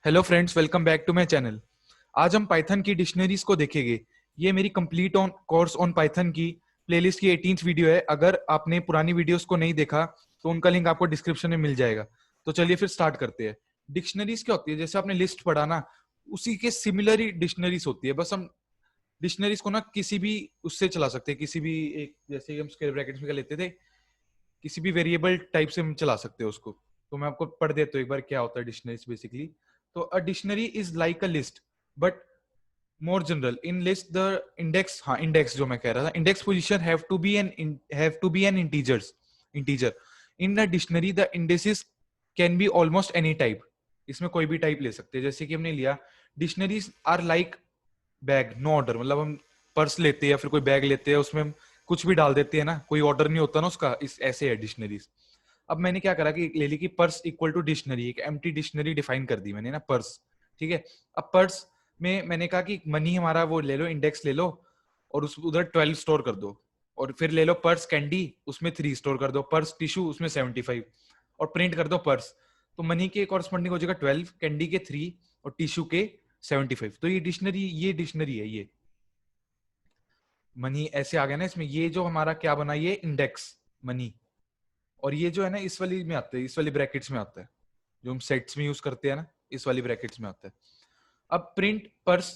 Hello friends, welcome back to my channel. आज हम Python की डिक्शनरीज को देखेंगे। ये मेरी complete on course on Python की प्लेलिस्ट की 18th वीडियो है। अगर आपने पुरानी वीडियोस को नहीं देखा तो उनका लिंक आपको डिस्क्रिप्शन में मिल जाएगा। तो चलिए फिर स्टार्ट करते हैं। डिक्शनरीज क्या होती है? जैसे आपने लिस्ट पढ़ा ना, उसी के सिमिलर ही डिक्शनरीज होती है। बस हम डिक्शनरीज को ना किसी भी उससे चला सकते हैं, किसी भी एक, जैसे कि हम स्क्वायर ब्रैकेट्स में क्या लेते थे, किसी भी वेरिएबल टाइप से हम चला सकते हैं उसको। तो मैं आपको पढ़ देता हूँ एक बार क्या होता है डिक्शनरीज बेसिकली। तो a dictionary is like a list but more general. In list the index, हाँ index जो मैं कह रहा था, index position have to be an integer. In a dictionary the indices can be almost any type. इसमें कोई भी type ले सकते हैं। जैसे कि हमने लिया dictionaries are like bag, no order. मतलब हम पर्स लेते हैं या फिर कोई बैग लेते हैं, उसमें हम कुछ भी डाल देते हैं ना, कोई ऑर्डर नहीं होता ना उसका। इस ऐसे है डिक्शनरीज। अब मैंने क्या करा कि ले ली कि पर्स इक्वल टू डिक्शनरी, एक एम्प्टी डिक्शनरी डिफाइन कर दी मैंने ना, पर्स। ठीक है। अब पर्स में मैंने कहा कि मनी हमारा वो ले लो, इंडेक्स ले लो और उस उधर 12 स्टोर कर दो। और फिर ले लो पर्स कैंडी, उसमें 3 स्टोर कर दो। पर्स टिश्यू, उसमें 75 और प्रिंट कर दो पर्स। तो मनी के कॉरस्पॉन्डिंग हो जाएगा 12, कैंडी के 3 और टिश्यू के 75। तो ये डिक्शनरी है। ये मनी ऐसे आ गया ना इसमें। ये जो हमारा क्या बना, ये इंडेक्स मनी। और ये जो है ना इस वाली में आता है, इस वाली ब्रैकेट्स में आता है, जो हम सेट्स में यूज करते हैं ना, इस वाली ब्रैकेट्स में आता है। अब प्रिंट पर्स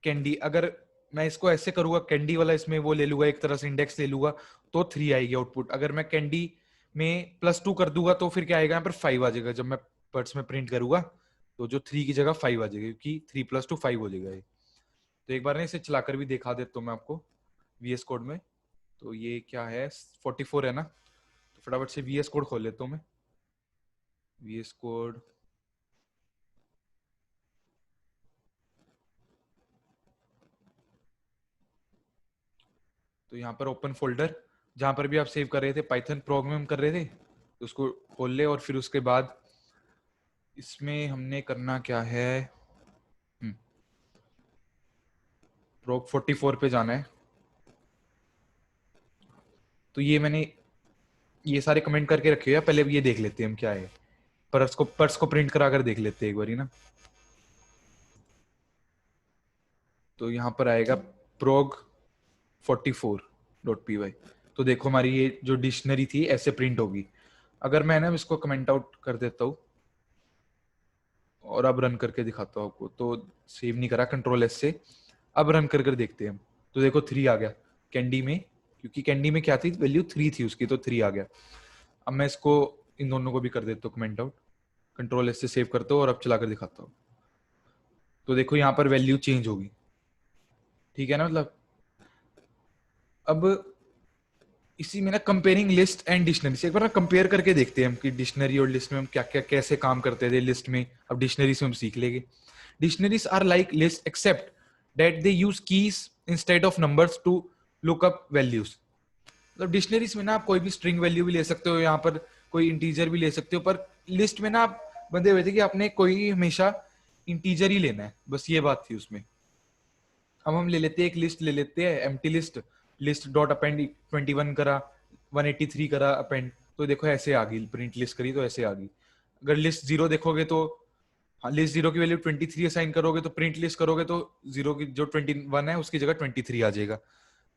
कैंडी, अगर मैं इसको ऐसे करूंगा, कैंडी वाला इसमें वो ले लूंगा, एक तरह से इंडेक्स ले लूंगा, तो 3 आएगी आउटपुट। अगर मैं कैंडी में +2 कर दूंगा तो फिर क्या आएगा, यहाँ पर 5 आ जाएगा। जब मैं पर्स में प्रिंट करूंगा तो जो 3 की जगह 5 आ जाएगा, क्योंकि 3 + 2 5 हो जाएगा ये। तो एक बार ना इसे चलाकर भी दिखा देता हूँ मैं आपको VS कोड में। तो ये क्या है, 44 है ना। तो फटाफट से VS कोड खोल लेता हूँ मैं। VS कोड, तो यहाँ पर ओपन फोल्डर, जहां पर भी आप सेव कर रहे थे, पाइथन प्रोग्राम कर रहे थे, तो उसको खोल ले। और फिर उसके बाद इसमें हमने करना क्या है, प्रोग 44 पे जाना है। तो ये मैंने ये सारे कमेंट करके रखे हुए हैं। पहले ये देख लेते हैं हम क्या है। पर्स को प्रिंट करा कर देख लेते हैं एक बारी ना। तो यहाँ पर आएगा प्रोग 44.py। तो देखो हमारी ये जो डिक्शनरी थी ऐसे प्रिंट होगी। अगर मैं ना इसको कमेंट आउट कर देता हूँ और अब रन करके दिखाता हूँ आपको, तो सेव नहीं करा, Ctrl+S से अब रन कर देखते हैं हम। तो देखो 3 आ गया कैंडी में, क्योंकि कैंडी में क्या थी, वैल्यू 3 थी उसकी, तो 3 आ गया। अब मैं इसको इन दोनों को भी कर देता हूँ कमेंट आउट, Ctrl+S से सेव करता हूँ और अब चलाकर दिखाता हूँ। तो देखो यहाँ पर वैल्यू चेंज होगी। ठीक है ना। मतलब अब इसी में ना कंपेयरिंग लिस्ट एंड डिक्शनरी से एक बार ना कंपेयर करके देखते हैं हम कि डिक्शनरी और लिस्ट में हम क्या क्या कैसे काम करते थे लिस्ट में। अब डिक्शनरी से हम सीख लेंगे। Dictionaries are like list except that they use keys instead of numbers to look up values. मतलब डिक्शनरीज में ना आप कोई भी स्ट्रिंग वैल्यू भी ले सकते हो, यहाँ पर कोई इंटीजर भी ले सकते हो, पर लिस्ट में ना आप बंधे हुए थे कि आपने कोई हमेशा इंटीजर ही लेना है, बस ये बात थी उसमें। अब हम ले लेते हैं, एक लिस्ट ले लेते हैं, empty list, list dot append 21 करा, 183 करा अपेंड, तो देखो ऐसे आ गई। प्रिंट लिस्ट करी तो ऐसे आ गई। अगर लिस्ट 0 देखोगे तो, हाँ, लिस्ट 0 की वैल्यू 23 असाइन करोगे तो प्रिंट लिस्ट करोगे तो 0 की जो 21 है उसकी जगह 23 आ जाएगा।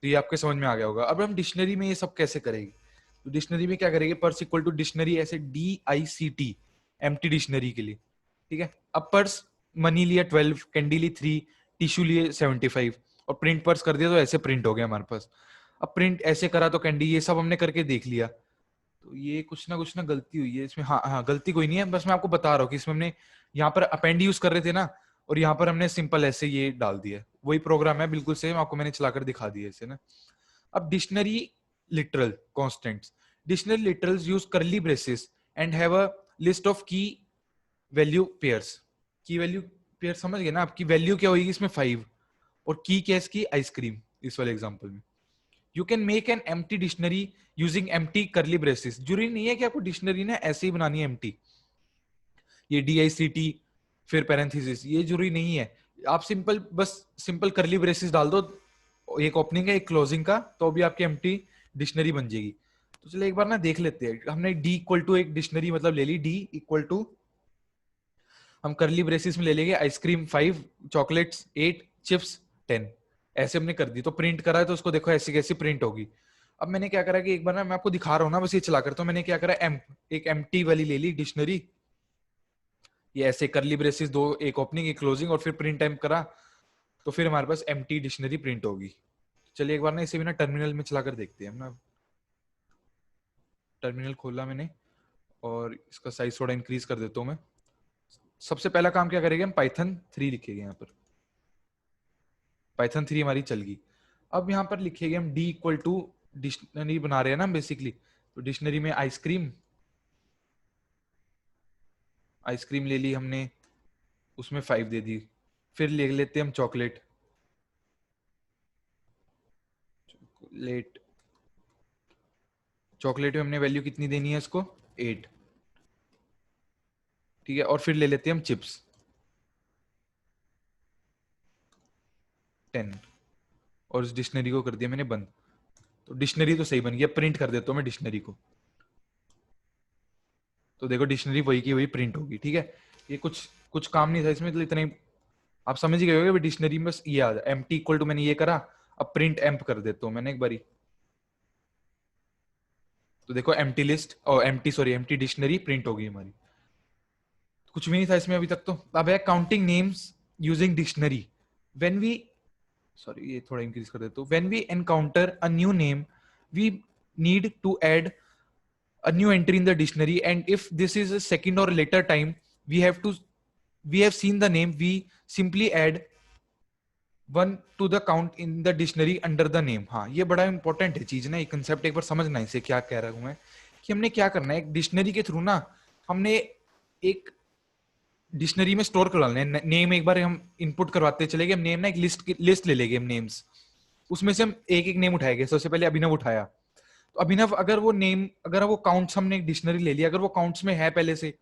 तो ये आपके समझ में आ गया होगा। अब हम डिक्शनरी में ये सब कैसे करेंगे। तो डिक्शनरी में क्या करेंगे, पर्स इक्वल टू डिक्शनरी, ऐसे DICT, एम्प्टी डिक्शनरी के लिए। ठीक है। अब पर्स मनी लिया 12, कैंडी ली 3, टिश्यू लिए 75 और प्रिंट पर्स कर दिया तो ऐसे प्रिंट हो गया हमारे पास। अब प्रिंट ऐसे करा तो कैंडी, ये सब हमने करके देख लिया। तो ये कुछ ना गलती हुई है इसमें। हाँ हाँ, गलती कोई नहीं है, बस मैं आपको बता रहा हूँ कि इसमें हमने यहाँ पर अपेंड यूज कर रहे थे ना, और यहाँ पर हमने सिंपल ऐसे ये डाल दिया। वही प्रोग्राम है बिल्कुल सेम, आपको मैंने चलाकर दिखा दिया इसे ना। अब dictionary literal constants, dictionary literals use करली braces and have a list of की वैल्यू पेयर्स। की वैल्यू पेयर समझ गए ना, आपकी वैल्यू क्या होगी इसमें 5, और की क्या है इसकी, आइसक्रीम, इस वाले एग्जांपल में। You can make an empty dictionary using empty करली ब्रेसेस। जरूरी नहीं है कि आपको डिक्शनरी ना ऐसे ही बनानी है एम्प्टी, ये DICT फिर पैरेंथेसिस, ये जरूरी नहीं है। आप सिंपल बस सिंपल करली ब्रेसेस डाल दो, एक ओपनिंग है एक क्लोजिंग का, तो भी आपकी एम्प्टी डिक्शनरी बन जाएगी। तो चलिए एक बार ना देख लेते हैं। हमने D इक्वल टू एक डिक्शनरी मतलब ले ली, D इक्वल टू हम करली ब्रेसिस में ले लेंगे आइसक्रीम 5, चॉकलेट्स 8, चिप्स 10, ऐसे हमने कर दी। तो प्रिंट करा है तो उसको देखो ऐसी कैसी प्रिंट होगी। अब मैंने क्या करा कि एक बार ना मैं आपको दिखा रहा हूँ ना बस ये चला कर, तो मैंने क्या करा एक एम्प्टी वाली ले ली डिक्शनरी, ये ऐसे करली ब्रेसिस दो, एक ओपनिंग एक क्लोजिंग, और फिर प्रिंट टाइप करा तो फिर हमारे पास एम्प्टी डिक्शनरी प्रिंट होगी। चलिए एक बार ना इसे भी ना टर्मिनल में चलाकर देखते हैं हम ना। टर्मिनल खोला मैंने और इसका साइज थोड़ा इंक्रीज कर देता हूँ मैं। सबसे पहला काम क्या करेंगे हम, पाइथन 3 लिखेंगे यहाँ पर, पाइथन 3 हमारी चल गई। अब यहाँ पर लिखेंगे हम डी इक्वल टू, डिक्शनरी बना रहे हैं ना बेसिकली, तो डिक्शनरी में आइसक्रीम, आइसक्रीम ले ली हमने, उसमें 5 दे दी। फिर ले लेते हैं हम चॉकलेट, चॉकलेट, चॉकलेट में हमने वैल्यू कितनी देनी है इसको, 8, ठीक है। और फिर ले लेते हैं हम चिप्स 10, और इस डिक्शनरी को कर दिया मैंने बंद। तो डिक्शनरी तो सही बन गया, प्रिंट कर देता हूँ मैं डिक्शनरी को, तो देखो डिक्शनरी वही की वही प्रिंट होगी, ठीक है। ये कुछ कुछ काम नहीं था इसमें, तो इतना ही आप समझ ही गए होगे। डिक्शनरी में बस ये आ जाए, एम्प्टी इक्वल टू मैंने ये करा, अब प्रिंट एम्प कर देता हूँ मैंने एक बारी, तो देखो एम्प्टी लिस्ट और एम्प्टी डिक्शनरी प्रिंट होगी हमारी। कुछ भी नहीं था इसमें अभी तक। तो अब है counting names using dictionary. When we, sorry ये थोड़ा इंक्रीज कर देता हूँ, when we encounter a new name we need to add a new entry in the dictionary, and if this is a second or later time we have seen the name, we simply add one to the count in the dictionary under the name। हाँ ये बड़ा important है चीज ना, ये concept एक बार समझना इसे क्या कह रहा हूं मैं, कि हमने क्या करना है, एक डिक्शनरी के थ्रू ना हमने एक डिक्शनरी में स्टोर करवा लेना नेम। एक बार हम इनपुट करवाते चले गए, हम नेम ना एक लिस्ट ले लेंगे हम नेम्स, उसमें से हम एक एक नेम उठाएंगे। सबसे पहले अभिनव उठाया, तो अभिनव अगर वो नेम, अगर वो काउंट्स, हमने एक डिक्शनरी ले लिया, अगर वो काउंट्स में है पहले से,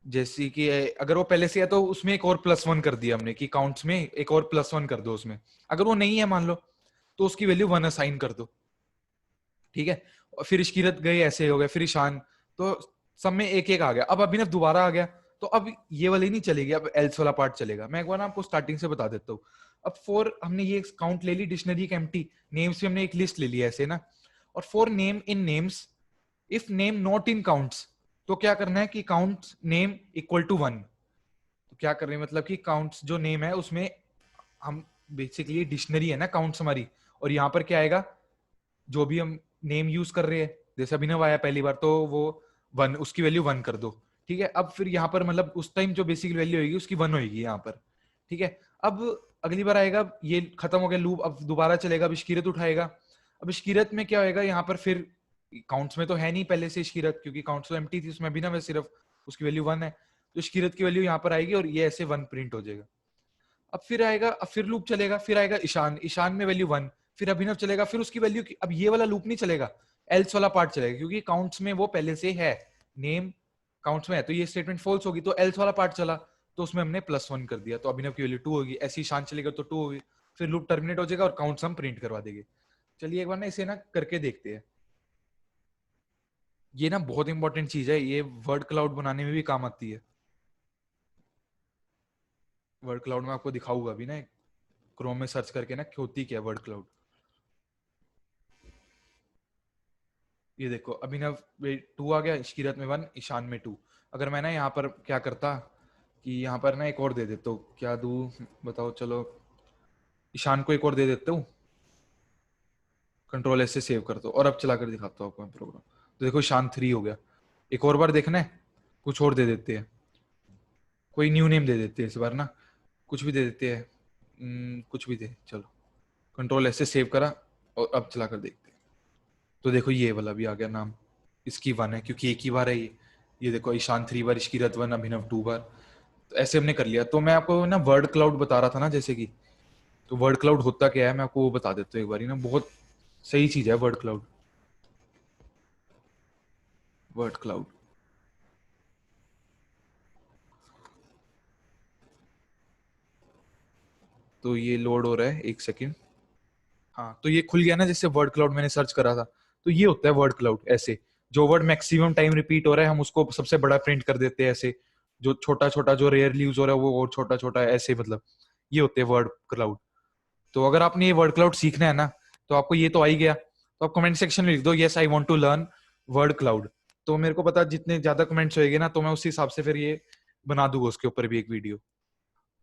जैसे कि अगर वो पहले से है तो उसमें एक और +1 कर दिया हमने कि काउंट्स में एक और +1 कर दो उसमें। अगर वो नहीं है मान लो तो उसकी वैल्यू 1 असाइन कर दो, ठीक है। और फिर इश्कीरत गए ऐसे हो गए, फिर ईशान, तो सब में एक एक आ गया। अब अभिनव दोबारा आ गया, तो अब ये वाली नहीं चलेगी, अब एल्स वाला पार्ट चलेगा। मैं एक बार आपको स्टार्टिंग से बता देता हूँ। अब 4 हमने ये काउंट ले ली, डिक्शनरी की एम्प्टी नेम्स भी हमने एक लिस्ट ले ली ऐसे ना, और 4 name in names, if name not in counts, तो क्या करना है कि काउंट्स नेम इक्वल टू 1। तो क्या कर रहे हैं, मतलब कि काउंट्स जो नेम है उसमें हम बेसिकली डिक्शनरी है ना काउंट्स हमारी, और यहाँ पर क्या आएगा, जो भी हम नेम यूज कर रहे हैं, जैसे अभिनव आया पहली बार तो वो 1, उसकी वैल्यू 1 कर दो, ठीक है। अब फिर यहाँ पर मतलब उस टाइम जो बेसिक वैल्यू होगी उसकी 1 होगी यहाँ पर, ठीक है। अब अगली बार आएगा, ये खत्म हो गया लूप, अब दोबारा चलेगा, अब इश्कीरत उठाएगा। अब इश्कीरत में क्या होएगा, यहाँ पर फिर काउंट्स में तो है नहीं पहले से इश्कीरत, क्योंकि काउंट्स तो एम्प्टी थी, उसमें अभिनव है सिर्फ, उसकी वैल्यू 1 है, तो इश्कीरत की वैल्यू यहाँ पर आएगी और ये ऐसे 1 प्रिंट हो जाएगा। अब फिर आएगा, अब फिर लूप चलेगा, फिर आएगा ईशान, ईशान में वैल्यू 1, फिर अभिनव चलेगा, फिर उसकी वैल्यू, अब ये वाला लूप नहीं चलेगा, एल्स वाला पार्ट चलेगा, क्योंकि काउंट्स में वो पहले से है, नेम काउंट्स में है, तो ये स्टेटमेंट फॉल्स होगी, तो एल्स वाला पार्ट चला, तो उसमें हमने +1 कर दिया, तो अभिनव की वैल्यू 2 होगी। ऐसे ईशान चलेगा तो 2 होगी, फिर लूप टर्मिनेट हो जाएगा और काउंट्स हम प्रिंट करवा देंगे। चलिए एक बार ना इसे ना करके देखते हैं। ये ना बहुत इंपॉर्टेंट चीज है, ये वर्ड क्लाउड बनाने में भी काम आती है। वर्ड क्लाउड में आपको दिखाऊंगा अभी ना, क्रोम में सर्च करके ना होती क्या है वर्ड क्लाउड। ये देखो अभिनव 2 आ गया, इश्कीरत में 1, ईशान में 2। अगर मैं ना यहाँ पर क्या करता कि यहाँ पर ना एक और दे देता हूँ, क्या दूँ बताओ, चलो ईशान को एक और दे देता हूँ, कंट्रोल एस से सेव करता हूँ और अब चला कर दिखाता हूँ आपको प्रोग्राम। तो देखो ईशान 3 हो गया। एक और बार देखना है, कुछ और दे देते हैं, कोई न्यू नेम दे देते हैं इस बार ना, कुछ भी दे देते हैं, कुछ भी दे, चलो कंट्रोल एस से सेव करा और अब चला कर देखते हैं। तो देखो ये वाला भी आ गया नाम, इसकी 1 है क्योंकि एक ही बार है ये देखो ईशान 3 बार, इश्कीरत 1, अभिनव 2 बार, तो ऐसे हमने कर लिया। तो मैं आपको ना वर्ड क्लाउड बता रहा था ना जैसे कि, तो वर्ड क्लाउड होता क्या है मैं आपको वो बता देता हूँ एक बार ना, बहुत सही चीज है वर्ड क्लाउड। वर्ड क्लाउड, तो ये लोड हो रहा है, एक सेकेंड। हाँ तो ये खुल गया ना, जैसे वर्ड क्लाउड मैंने सर्च करा था, तो ये होता है वर्ड क्लाउड। ऐसे जो वर्ड मैक्सिमम टाइम रिपीट हो रहा है हम उसको सबसे बड़ा प्रिंट कर देते हैं ऐसे, जो छोटा छोटा जो रेयरली यूज हो रहा है वो और छोटा छोटा ऐसे, मतलब ये होते हैं वर्ड क्लाउड। तो अगर आपने ये वर्ड क्लाउड सीखना है ना, तो आपको ये तो आ ही गया, तो आप कमेंट सेक्शन में लिख दो yes I want to learn word cloud. तो मेरे को पता जितने ज्यादा कमेंट्स होएंगे ना, तो मैं उसी हिसाब से फिर ये बना दूंगा उसके ऊपर भी एक वीडियो।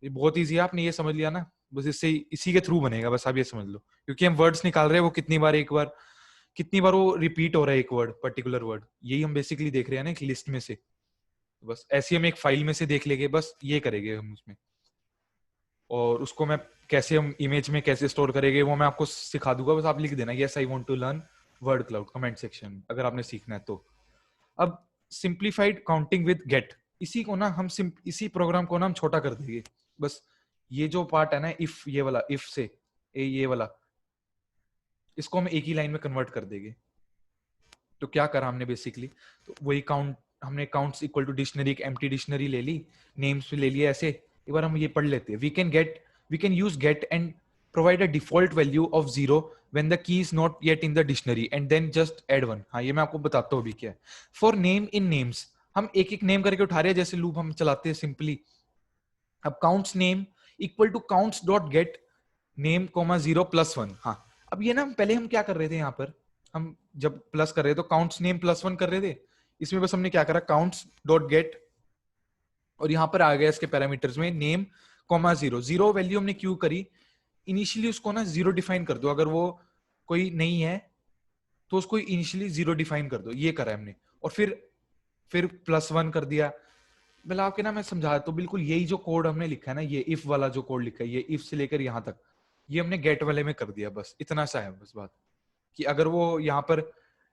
ये बहुत ईजी है, आपने ये समझ लिया ना, बस इससे इसी के थ्रू बनेगा, बस आप ये समझ लो। क्योंकि हम वर्ड्स निकाल रहे हैं, वो कितनी बार वो रिपीट हो रहा है एक वर्ड, पर्टिकुलर वर्ड, यही हम बेसिकली देख रहे हैं ना एक लिस्ट में से। बस ऐसे हम एक फाइल में से देख लेंगे, बस ये करेंगे हम उसमें। और उसको मैं कैसे हम इमेज में कैसे स्टोर करेंगे वो मैं आपको सिखा दूंगा, बस आप लिख देना yes I want to learn word cloud comment section अगर आपने सीखना है तो। अब सिंप्लीफाइड काउंटिंग विद गेट, इसी को ना हम इसी प्रोग्राम को ना हम छोटा कर देंगे। बस ये जो पार्ट है ना इफ, ये वाला इफ से ये वाला, इसको हम एक ही लाइन में कन्वर्ट कर देंगे। तो क्या करा हमने बेसिकली, तो वही काउंट, हमने काउंट्स इक्वल टू डिक्शनरी, एक एम्प्टी डिक्शनरी ले ली, नेम्स भी ले लिए ऐसे। एक बार हम ये पढ़ लेते हैं, we can use get and provide a default value of 0 when the key is not yet in the dictionary and then just add 1। हाँ ये मैं आपको बताता हूँ अभी क्या है। फॉर नेम इन नेम्स, हम एक एक नेम करके उठा रहे हैं, जैसे लूप हम चलाते हैं सिंपली। अब counts name equal to counts dot get name comma 0+1। हाँ अब ये ना पहले हम क्या कर रहे थे, यहाँ पर हम जब प्लस कर रहे थे तो काउंट्स नेम +1 कर रहे थे। इसमें बस हमने क्या करा, काउंट्स डॉट गेट, और यहाँ पर आ गया इसके पैरामीटर्स में नेम कोमा 0। 0 वैल्यू हमने क्यों करी, इनिशियली उसको ना 0 डिफाइन कर दो, अगर वो कोई नहीं है तो उसको इनिशियली 0 डिफाइन कर दो, ये करा हमने। और फिर +1 कर दिया। मतलब आपके ना मैं समझा तो बिल्कुल यही जो कोड हमने लिखा है ना, ये इफ वाला जो कोड लिखा है, ये इफ से लेकर यहाँ तक, ये हमने गेट वाले में कर दिया, बस इतना सा है बस बात। कि अगर वो यहाँ पर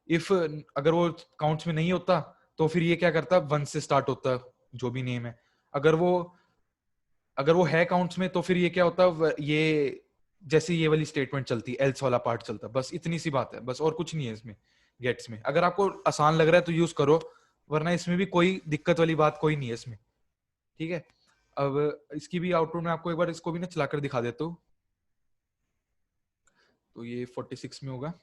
इफ अगर वो काउंट्स में नहीं होता तो फिर ये क्या करता, 1 से स्टार्ट होता जो भी नेम है। अगर वो है काउंट्स में तो फिर ये क्या होता, ये जैसे ये वाली स्टेटमेंट चलती, एल्स वाला पार्ट चलता, बस इतनी सी बात है, बस और कुछ नहीं है इसमें गेट्स में। अगर आपको आसान लग रहा है तो यूज करो, वरना इसमें भी कोई दिक्कत वाली बात कोई नहीं है इसमें, ठीक है। अब इसकी भी आउटपुट में आपको एक बार इसको भी ना चलाकर दिखा देता हूँ। तो ये 46 में होगा,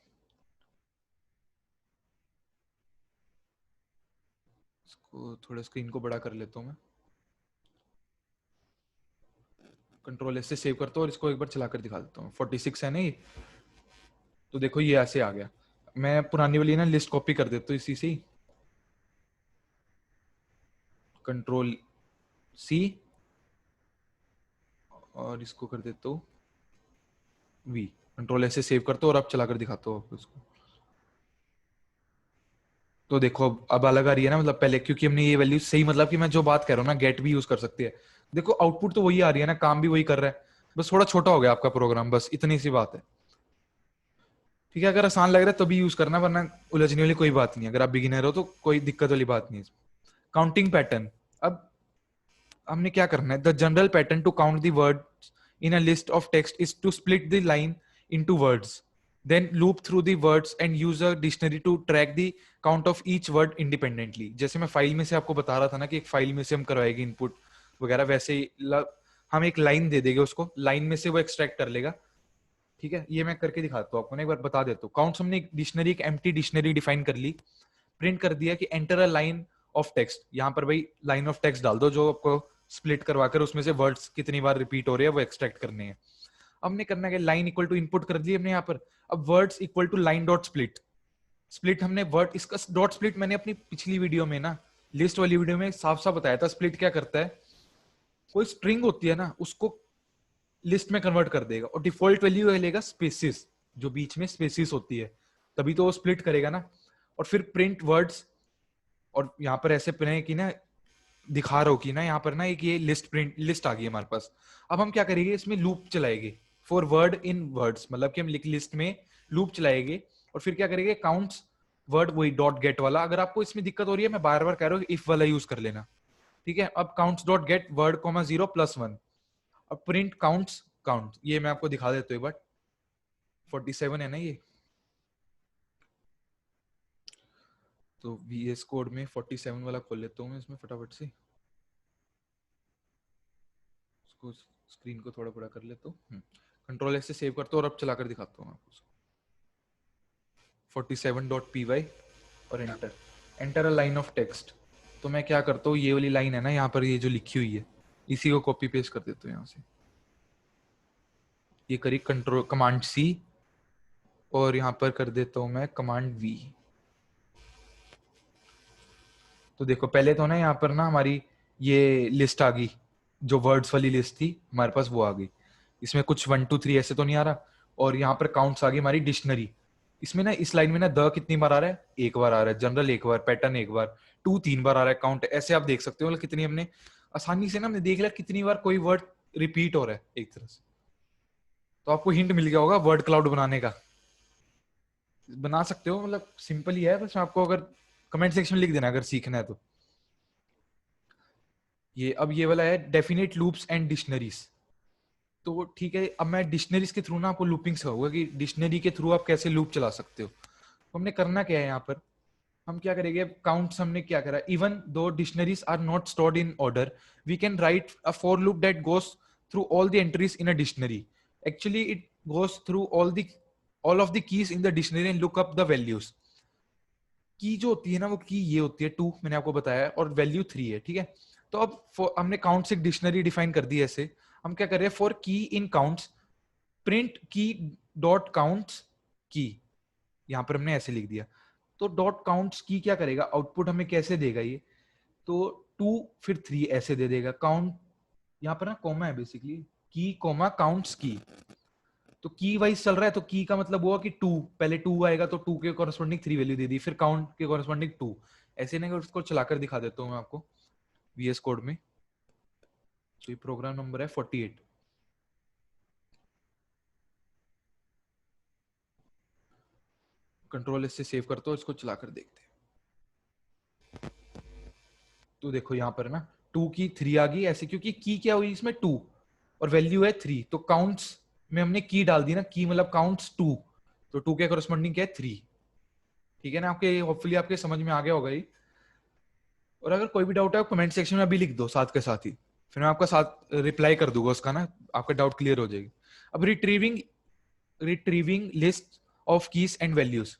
इसको थोड़ा स्क्रीन को बड़ा कर लेता हूँ मैं, कंट्रोल एस से सेव करता हूँ और इसको एक बार चलाकर दिखा देता हूँ। 46 है ना ये, तो देखो ये ऐसे आ गया। मैं पुरानी वाली ना लिस्ट कॉपी कर देता हूँ इसी से, कंट्रोल सी, और इसको कर देता हूँ वी, कंट्रोल ऐसे सेव करता हूँ और अब चलाकर दिखाता हूँ आपको इसको। तो देखो अब अलग आ रही है ना, मतलब पहले क्योंकि हमने ये वैल्यू सही, मतलब कि मैं जो बात कह रहा हूँ ना, गेट भी यूज कर सकती है। देखो आउटपुट तो वही आ रही है ना, काम भी वही कर रहा है, बस थोड़ा छोटा हो गया आपका प्रोग्राम, बस इतनी सी बात है। ठीक है, अगर आसान लग रहा है तभी यूज करना, वरना उलझने वाली कोई बात नहीं। अगर आप बिगिनर हो तो कोई दिक्कत वाली बात नहीं है। काउंटिंग पैटर्न, अब हमने क्या करना है, the general pattern to count the word in a list of text is to split the line into words, then loop through the words and use a dictionary to track the count of each word independently। जैसे मैं file में से आपको बता रहा था ना कि एक फाइल में से हम करवाएंगे इनपुट वगैरह, वैसे ही हम एक लाइन दे देंगे उसको, लाइन में से वो एक्सट्रैक्ट कर लेगा। ठीक है, ये मैं करके दिखाता हूँ आपको ना, एक बार बता देता हूँ। काउंट्स हमने एक डिक्शनरी, एक एम्प्टी डिक्शनरी डिफाइन कर ली, प्रिंट कर दिया कि enter a line of text, यहाँ पर भाई लाइन ऑफ टेक्स्ट डाल दो जो आपको स्प्लिट करवाकर उसमें से वर्ड्स कितनी बार रिपीट हो रहे हैं वो एक्सट्रैक्ट करने हैं। हमने करना है लाइन इक्वल टू इनपुट कर दिए हमने यहाँ पर, अब words equal to line dot split. Split हमने वर्ड, इसका डॉट स्प्लिट मैंने अपनी पिछली वीडियो में ना, लिस्ट वाली वीडियो में साफ साफ बताया था। स्प्लिट क्या करता है, कोई स्ट्रिंग होती है ना उसको लिस्ट में कन्वर्ट कर देगा, और डिफॉल्ट वैल्यू लेगा स्पेसिस, जो बीच में स्पेसिस होती है, तभी तो वो स्प्लिट करेगा ना। और फिर प्रिंट वर्ड्स, और यहाँ पर ऐसे प्रिंट की ना, दिखा रहा हूँ कि ना यहाँ पर ना एक ये लिस्ट, प्रिंट लिस्ट आ गई हमारे पास। अब हम क्या करेंगे, इसमें लूप चलाएंगे फॉर वर्ड इन वर्ड्स, मतलब कि हम लिस्ट में लूप चलाएंगे, और फिर क्या करेंगे, काउंट्स वर्ड, वही डॉट गेट वाला। अगर आपको इसमें दिक्कत हो रही है, मैं बार बार कह रहा हूँ इफ वाला यूज कर लेना, ठीक है। अब counts dot get word comma 0+1, अब प्रिंट काउंट्स काउंट, ये मैं आपको दिखा देता हूँ एक बार। 47 है ना ये, तो VS कोड में 47 वाला खोल लेता हूँ मैं इसमें फटाफट से, उसको स्क्रीन को थोड़ा बड़ा कर लेता हूँ, कंट्रोल एस से सेव करता हूँ और अब चलाकर दिखाता हूँ आपको। 47.py और enter, enter a line of text. तो मैं क्या करता हूँ, ये वाली लाइन है ना यहाँ पर, ये जो लिखी हुई है, इसी को कॉपी पेस्ट कर देता हूँ यहाँ से। ये करी कंट्रोल कमांड सी, और यहाँ पर कर देता हूँ मैं कमांड वी। तो देखो पहले तो ना यहाँ पर ना हमारी ये लिस्ट आ गई, जो वर्ड्स वाली लिस्ट थी हमारे पास वो आ गई। इसमें कुछ 1 2 3 ऐसे तो नहीं आ रहा। और यहाँ पर काउंट्स आ गई हमारी डिक्शनरी। इसमें ना इस लाइन में ना द कितनी बार आ रहा है, एक बार आ रहा है, जनरल एक बार, पैटर्न एक बार, टू 3 बार आ रहा है, काउंट ऐसे आप देख सकते हो। मतलब कितनी हमने आसानी से ना हमने देख लिया कितनी बार कोई वर्ड रिपीट हो रहा है एक तरह से। तो आपको हिंट मिल गया होगा वर्ड क्लाउड बनाने का। बना सकते हो, मतलब सिंपल ही है, बस आपको अगर कमेंट सेक्शन में लिख देना अगर सीखना है तो। ये अब ये वाला है डेफिनेट लूप्स एंड डिक्शनरीज। तो ठीक है, अब मैं डिक्शनरीज के थ्रू ना आपको लूपिंग सिखाऊंगा कि डिक्शनरी के थ्रू आप कैसे लूप चला सकते हो। तो हमने करना क्या है यहाँ पर, हम क्या करेंगे, काउंट्स हमने क्या करा, even though dictionaries are not stored in order we can write a for loop that goes through all the entries in a dictionary. Actually it goes through all of the keys in the dictionary and look up the values. की जो होती है ना, वो की ये होती है 2, मैंने आपको बताया, और वैल्यू 3 है, ठीक है। तो अब हमने काउंट से डिक्शनरी डिफाइन कर दी है ऐसे। हम क्या कर रहे हैं, फॉर की इन काउंट्स प्रिंट की डॉट काउंट्स की, यहां पर हमने ऐसे लिख दिया। तो डॉट काउंट्स की क्या करेगा, आउटपुट हमें कैसे देगा ये, तो 2 फिर 3 ऐसे दे देगा। काउंट यहाँ पर ना कॉमा है बेसिकली, की कॉमा काउंट्स की। तो की वाइज चल रहा है, तो की का मतलब हुआ कि 2, पहले 2 आएगा तो 2 के कॉरेस्पॉन्डिंग 3 वैल्यू दे दी, फिर काउंट के कॉरेस्पॉन्डिंग 2। ऐसे नहीं, उसको चलाकर दिखा देता हूँ मैं आपको वीएस कोड में। तो ये प्रोग्राम नंबर है 48। कंट्रोल इससे सेव करते हो, इसको चलाकर देखते हैं। तो देखो यहाँ पर ना 2 की 3 आ गई ऐसे, क्योंकि की क्या हुई इसमें 2 और वैल्यू है 3, तो काउंट्स में हमने की डाल दी ना, की मतलब काउंट्स 2, तो 2 के कॉरेस्पॉन्डिंग क्या है 3। ठीक है ना, आपके होपफुली आपके समझ में आ गया होगा ये। और अगर कोई भी डाउट है कमेंट सेक्शन में अभी लिख दो साथ के साथ ही, फिर मैं आपका साथ रिप्लाई कर दूंगा उसका ना, आपका डाउट क्लियर हो जाएगी। अब retrieving list of keys and values.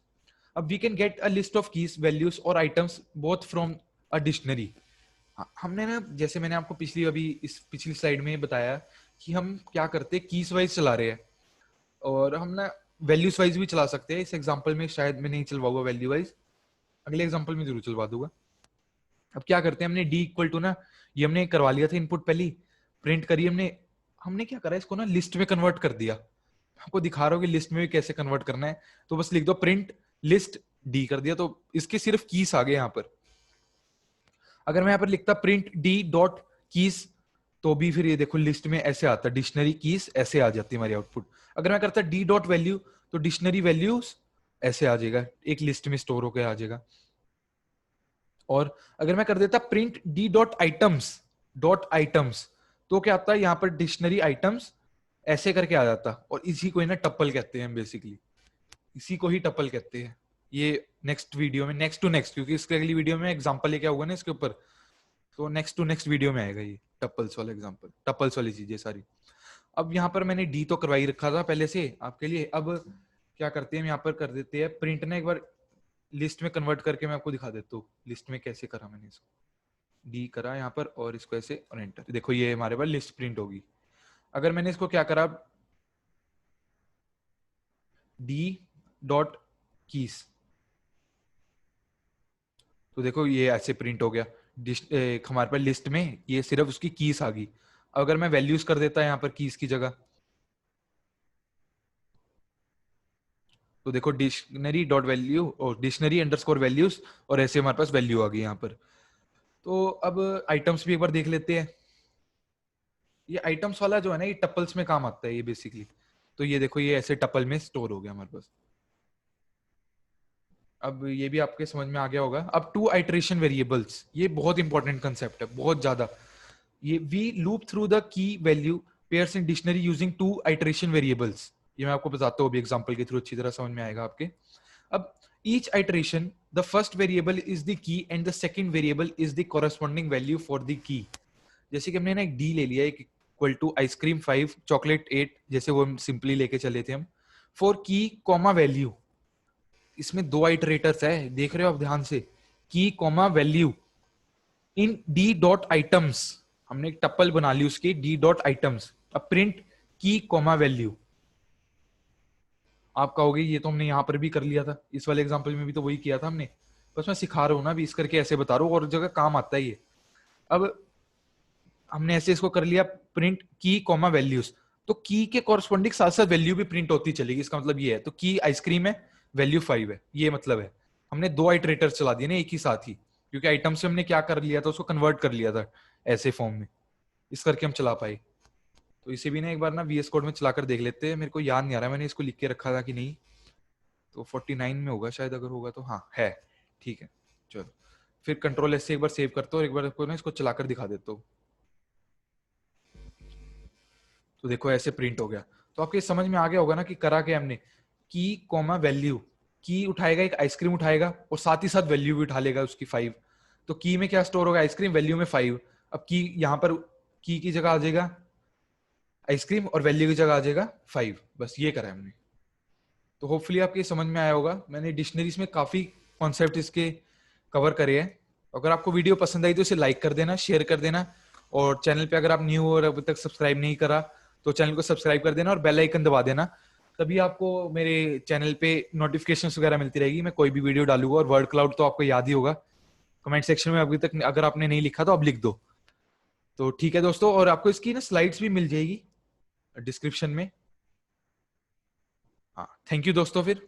अब we can get a list of keys values और items both from a dictionary. हमने ना, जैसे मैंने आपको पिछली स्लाइड में बताया कि हम क्या करते हैं, कीज वाइज चला रहे हैं, और हम ना वैल्यूज वाइज भी चला सकते हैं। इस एग्जांपल में शायद मैं नहीं चलवाऊंगा वैल्यू वाइज, अगले एग्जांपल में जरूर चलवा दूंगा। अब क्या करते हैं, हमने डी इक्वल टू ना, ये हमने करवा लिया था इनपुट पहली, प्रिंट करी हमने। हमने क्या करा, इसको ना लिस्ट में कन्वर्ट कर दिया। आपको दिखा रहा हूँ कि लिस्ट में भी कैसे कन्वर्ट करना है। तो बस लिख दो प्रिंट लिस्ट डी कर दिया, तो इसके सिर्फ कीज आ गए यहाँ पर। अगर मैं यहाँ पर लिखता प्रिंट डी डॉट कीज, तो भी फिर ये देखो लिस्ट में ऐसे आता, डिक्शनरी कीज ऐसे आ जाती है हमारी आउटपुट। अगर मैं करता डी डॉट वैल्यू, तो डिक्शनरी वैल्यूज ऐसे आ जाएगा, एक लिस्ट में स्टोर होकर आ जाएगा। और अगर मैं कर देता प्रिंट डी डॉट आइटम्स, तो क्या आता है यहाँ पर डिक्शनरी आइटम्स ऐसे करके आ जाता। और इसी को ही ना टप्पल कहते हैं बेसिकली, इसी को ही टप्पल कहते हैं। ये नेक्स्ट वीडियो में, नेक्स्ट टू नेक्स्ट, क्योंकि इसके अगली वीडियो में एग्जांपल लेके आऊंगा ना इसके ऊपर, तो नेक्स्ट टू नेक्स्ट वीडियो में आएगा ये टप्पल्स वाला एग्जांपल, टप्पल्स वाली चीजें सारी। अब यहाँ पर मैंने डी तो करवाई रखा था पहले से आपके लिए। अब क्या करते हैं, हम यहाँ पर कर देते हैं प्रिंट ना, एक बार लिस्ट में कन्वर्ट करके मैं आपको दिखा देता हूँ लिस्ट में कैसे करा मैंने इसको। डी करा यहाँ पर और इसको ऐसे और एंटर, देखो ये हमारे पास लिस्ट प्रिंट होगी। अगर मैंने इसको क्या करा, डी डॉट कीज, तो देखो ये ऐसे प्रिंट हो गया। हमारे पास लिस्ट में ये सिर्फ उसकी कीज आ गई। अगर मैं वैल्यूज कर देता यहाँ पर कीज की जगह, तो देखो डिक्शनरी डॉट वैल्यू और डिक्शनरी अंडरस्कोर वैल्यूज, और ऐसे हमारे पास वैल्यू आ गई यहाँ पर। तो अब आइटम्स भी एक बार देख लेते हैं। ये आइटम्स वाला जो है ना, ये टपल्स में काम आता है ये बेसिकली। तो ये देखो ये ऐसे टपल में स्टोर हो गया हमारे पास। अब ये भी आपके समझ में आ गया होगा। अब टू आइटरेशन वेरिएबल्स, ये बहुत इंपॉर्टेंट कंसेप्ट है, बहुत ज्यादा। ये we loop through the key value pairs in dictionary using two iteration variables. ये मैं आपको बताता हूँ अभी एग्जांपल के थ्रू, अच्छी तरह समझ में आएगा आपके। अब each iteration the first variable is the key and the second variable is the corresponding value for the key। जैसे कि हमने ना एक डी ले लिया, एक इक्वल टू आइसक्रीम 5 चॉकलेट 8, जैसे वो हम सिंपली लेके चले थे हम। फॉर की कॉमा वैल्यू, इसमें 2 आइटरेटर्स है, देख रहे हो आप ध्यान से, की कॉमा वैल्यू। इन डी डॉट आइटम्स, हमने एक टप्पल बना ली उसकी डी डॉट आइटम्स, अब प्रिंट की कॉमा वैल्यू। आप कहोगे ये तो हमने यहां पर भी कर लिया था, इस वाले एग्जांपल में भी तो वही किया था हमने, बस मैं सिखा रहा हूं ना अभी, इस करके ऐसे बता रहा हूँ और जगह काम आता है ये। अब हमने ऐसे इसको कर लिया प्रिंट की कॉमा वैल्यूज, तो की के कॉरस्पॉन्डिंग साथ साथ वैल्यू भी प्रिंट होती चलेगी, इसका मतलब ये है। तो की आइसक्रीम है, वैल्यू 5 है, ये मतलब है। हमने दो आइटरेटर चला दिए ना एक ही साथ ही, क्योंकि आइटम से हमने क्या कर लिया था, उसको कन्वर्ट कर लिया था ऐसे फॉर्म में, इस करके हम चला पाए। तो इसे भी ना एक बार ना VS कोड में चलाकर देख लेते हैं, मेरे को याद नहीं आ रहा मैंने इसको लिख के रखा था कि नहीं। तो 49 में होगा शायद, अगर होगा तो हाँ है, ठीक है। चलो फिर कंट्रोल एस से एक बार सेव करता हूँ और एक बार आपको ना इसको चलाकर दिखा देता हूँ। तो देखो ऐसे प्रिंट हो गया। तो आपके समझ में आ गया होगा ना कि करा के हमने की कॉमा वैल्यू, की उठाएगा एक आइसक्रीम उठाएगा और साथ ही साथ वैल्यू भी उठा लेगा उसकी 5। तो की में क्या स्टोर होगा, आइसक्रीम, वैल्यू में 5। अब की यहाँ पर की जगह आ जाएगा आइसक्रीम और वैल्यू की जगह आ जाएगा 5, बस ये करा है हमने। तो होपफुली आपके समझ में आया होगा, मैंने डिक्शनरीज में काफी कॉन्सेप्ट इसके कवर करे हैं। अगर आपको वीडियो पसंद आई तो इसे लाइक कर देना, शेयर कर देना, और चैनल पे अगर आप न्यू और अभी तक सब्सक्राइब नहीं करा तो चैनल को सब्सक्राइब कर देना और बेल आइकन दबा देना, तभी आपको मेरे चैनल पे नोटिफिकेशंस वगैरह मिलती रहेगी, मैं कोई भी वीडियो डालूंगा। और वर्ड क्लाउड तो आपको याद ही होगा, कमेंट सेक्शन में अभी तक अगर आपने नहीं लिखा तो आप लिख दो। तो ठीक है दोस्तों, और आपको इसकी ना स्लाइड्स भी मिल जाएगी डिस्क्रिप्शन में। हाँ थैंक यू दोस्तों फिर।